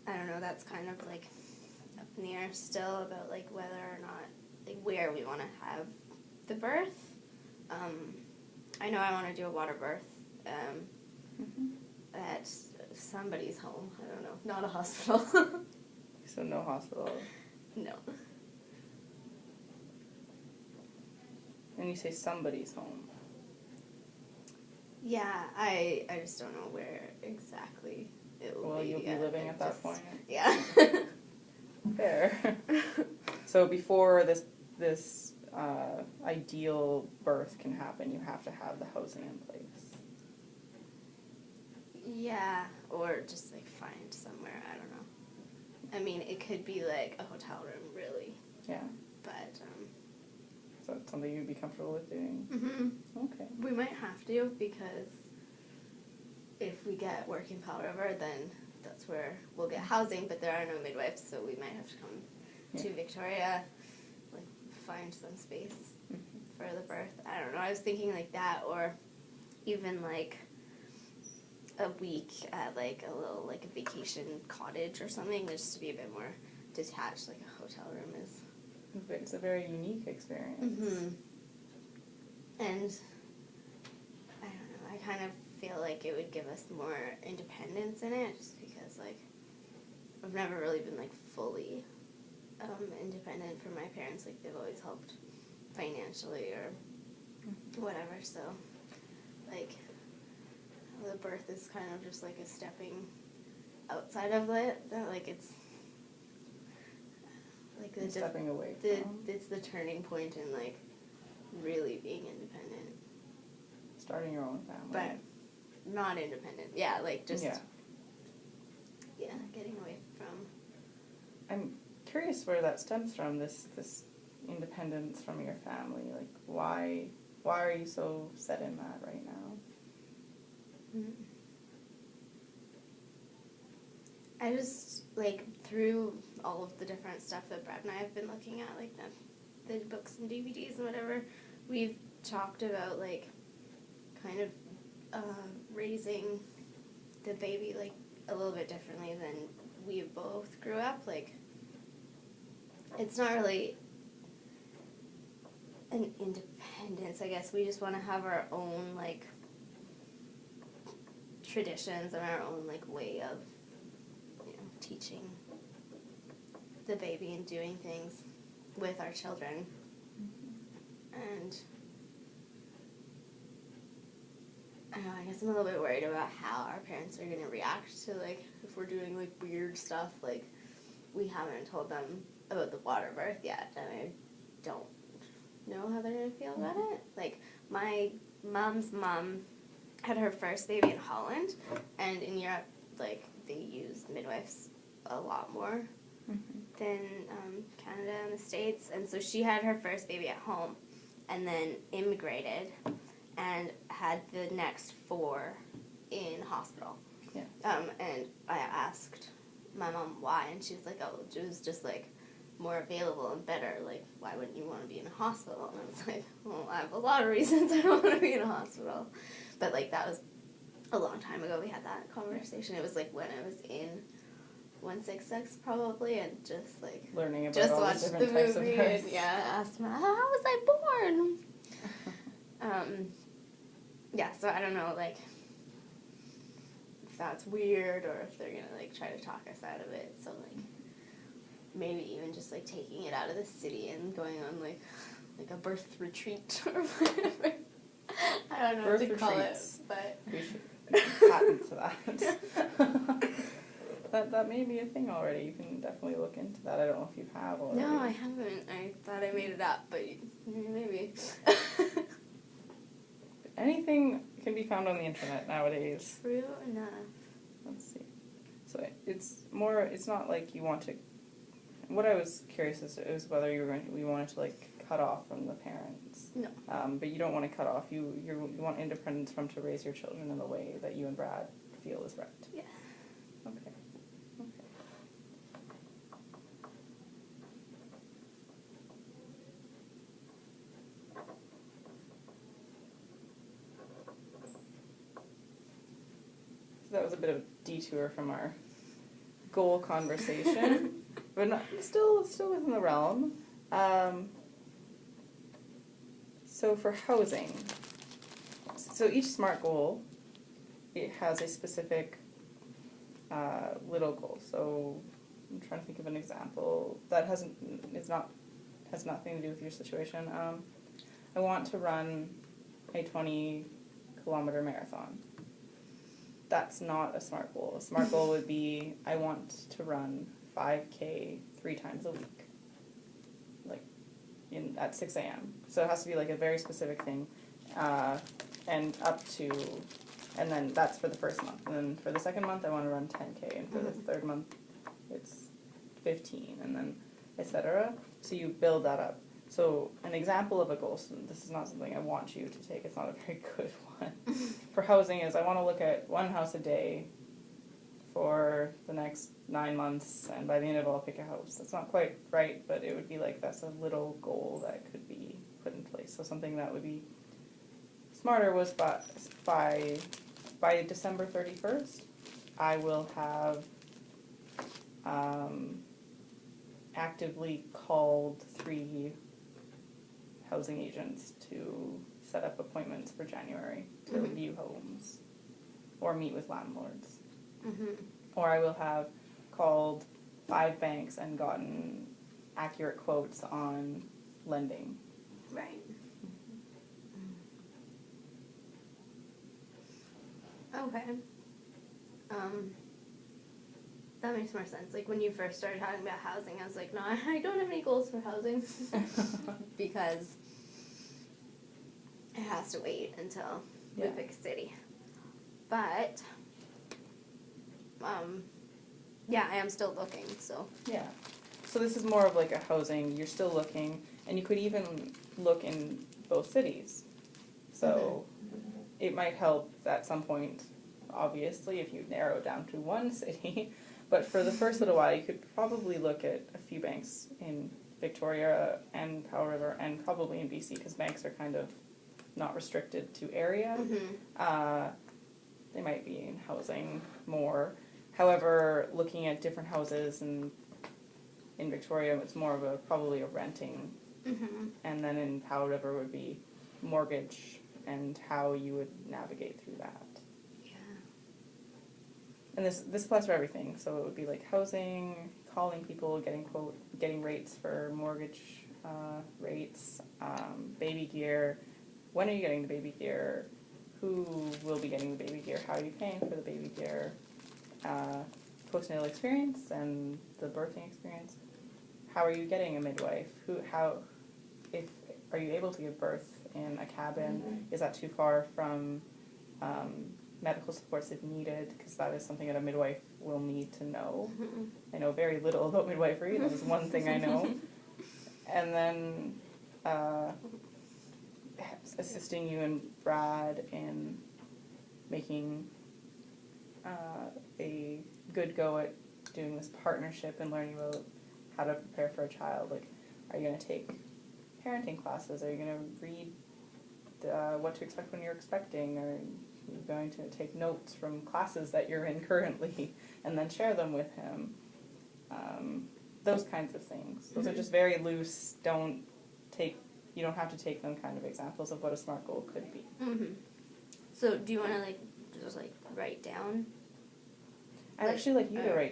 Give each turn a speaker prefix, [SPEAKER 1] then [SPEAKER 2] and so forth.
[SPEAKER 1] I don't know, that's kind of like up in the air still about like whether or not, like where we want to have the birth. I know I want to do a water birth at somebody's home. I don't know, not a hospital.
[SPEAKER 2] So no hospital.
[SPEAKER 1] No.
[SPEAKER 2] And you say somebody's home.
[SPEAKER 1] Yeah, I just don't know where exactly it will be.
[SPEAKER 2] Well, you'll be living at that point.
[SPEAKER 1] Yeah.
[SPEAKER 2] Fair. So before this ideal birth can happen, you have to have the housing in place.
[SPEAKER 1] Yeah, or just like find somewhere, I don't know. I mean, it could be like a hotel room, really.
[SPEAKER 2] Yeah.
[SPEAKER 1] But,
[SPEAKER 2] So it's something you'd be comfortable with doing?
[SPEAKER 1] mm-hmm.
[SPEAKER 2] Okay.
[SPEAKER 1] We might have to, because if we get work in Powell River, then that's where we'll get housing, but there are no midwives, so we might have to come to Victoria, like, find some space for the birth. I don't know, I was thinking like that, or even like a week at like a little like a vacation cottage or something, just to be a bit more detached, like a hotel room is.
[SPEAKER 2] It's a very unique experience.
[SPEAKER 1] And I don't know, I kind of feel like it would give us more independence in it, just because like I've never really been like fully independent from my parents. Like they've always helped financially or whatever, so like the birth is kind of just like a stepping outside of it, that like it's like the
[SPEAKER 2] stepping away from.
[SPEAKER 1] It's the turning point in like really being independent,
[SPEAKER 2] starting your own family,
[SPEAKER 1] but not independent. Yeah, like just getting away from.
[SPEAKER 2] I'm curious where that stems from. This independence from your family. Like why are you so set in that right now?
[SPEAKER 1] I just, like, through all of the different stuff that Brad and I have been looking at, like the books and DVDs and whatever, we've talked about, like, kind of raising the baby, like, a little bit differently than we both grew up. Like, it's not really an independence, I guess. We just want to have our own, like, traditions and our own, like, way of, you know, teaching the baby and doing things with our children. And I don't know, I guess I'm a little bit worried about how our parents are going to react to, like, if we're doing, like, weird stuff. Like, we haven't told them about the water birth yet, and I don't know how they're going to feel about it. Like, my mom's mom had her first baby in Holland, and in Europe, like, they use midwives a lot more than Canada and the States, and so she had her first baby at home, and then immigrated, and had the next 4 in hospital.
[SPEAKER 2] Yeah.
[SPEAKER 1] And I asked my mom why, and she was like, oh, it was just, like, more available and better. Like, why wouldn't you want to be in a hospital? And I was like, well, I have a lot of reasons I don't want to be in a hospital. But, like, that was a long time ago we had that conversation. It was, like, when I was in 166 probably, and just, like,
[SPEAKER 2] learning about
[SPEAKER 1] just
[SPEAKER 2] all
[SPEAKER 1] watched
[SPEAKER 2] the different
[SPEAKER 1] the
[SPEAKER 2] types
[SPEAKER 1] movie
[SPEAKER 2] of births.
[SPEAKER 1] and, asked me, how was I born? Yeah, so I don't know, like, if that's weird or if they're going to, like, try to talk us out of it. So, like, maybe even just, like, taking it out of the city and going on, like a birth retreat or whatever. I don't know
[SPEAKER 2] Birth
[SPEAKER 1] what to call it,
[SPEAKER 2] retreats.
[SPEAKER 1] but
[SPEAKER 2] We should patent that. That may be a thing already. You can definitely look into that. I don't know if you have already.
[SPEAKER 1] No, I haven't. I thought I made it up, but maybe.
[SPEAKER 2] Anything can be found on the internet nowadays.
[SPEAKER 1] True enough.
[SPEAKER 2] Let's see. So it's not like you want to, what I was curious as to is whether we wanted to, like, cut off from the parents.
[SPEAKER 1] No.
[SPEAKER 2] But you don't want to cut off. You want independence to raise your children in the way that you and Brad feel is right.
[SPEAKER 1] Yeah.
[SPEAKER 2] Okay. So that was a bit of a detour from our goal conversation, but still within the realm. So for housing, so each SMART goal, it has a specific little goal. So I'm trying to think of an example that has nothing to do with your situation. I want to run a 20-kilometer marathon. That's not a SMART goal. A SMART goal would be, I want to run 5K 3 times a week, like at 6 a.m. So it has to be like a very specific thing, and then that's for the first month. And then for the second month, I want to run 10K, and for the third month, it's 15, and then etc. So you build that up. So an example of a goal, so this is not something I want you to take, it's not a very good one, for housing is I want to look at one house a day for the next 9 months, and by the end of it I'll pick a house. That's not quite right, but it would be like that's a little goal that could be put in place. So something that would be smarter was by December 31st, I will have actively called 3 housing agents to set up appointments for January to view homes or meet with landlords. Or I will have called 5 banks and gotten accurate quotes on lending.
[SPEAKER 1] Right. Okay. That makes more sense. Like when you first started talking about housing, I was like, no, I don't have any goals for housing because it has to wait until we pick a city. But, yeah, I am still looking, so.
[SPEAKER 2] Yeah. So this is more of like a housing, you're still looking, and you could even look in both cities. So it might help at some point, obviously, if you narrow it down to one city. But for the first little while, you could probably look at a few banks in Victoria and Powell River and probably in BC, because banks are kind of not restricted to area. They might be in housing more. However, looking at different houses in Victoria, it's more of probably a renting. And then in Powell River would be mortgage and how you would navigate through that. And this applies for everything. So it would be like housing, calling people, getting rates for mortgage rates, baby gear. When are you getting the baby gear? Who will be getting the baby gear? How are you paying for the baby gear? Postnatal experience and the birthing experience. How are you getting a midwife? Are you able to give birth in a cabin? Is that too far from medical supports if needed, because that is something that a midwife will need to know. I know very little about midwifery, that is one thing I know. And then assisting you and Brad in making a good go at doing this partnership and learning about how to prepare for a child. Like, are you going to take parenting classes? Are you going to read what to expect when you're expecting? Or you're going to take notes from classes that you're in currently and then share them with him. Those kinds of things. Those are just very loose, you don't have to take them kind of examples of what a SMART goal could be.
[SPEAKER 1] So do you want to just write down?
[SPEAKER 2] I'd actually like you to write down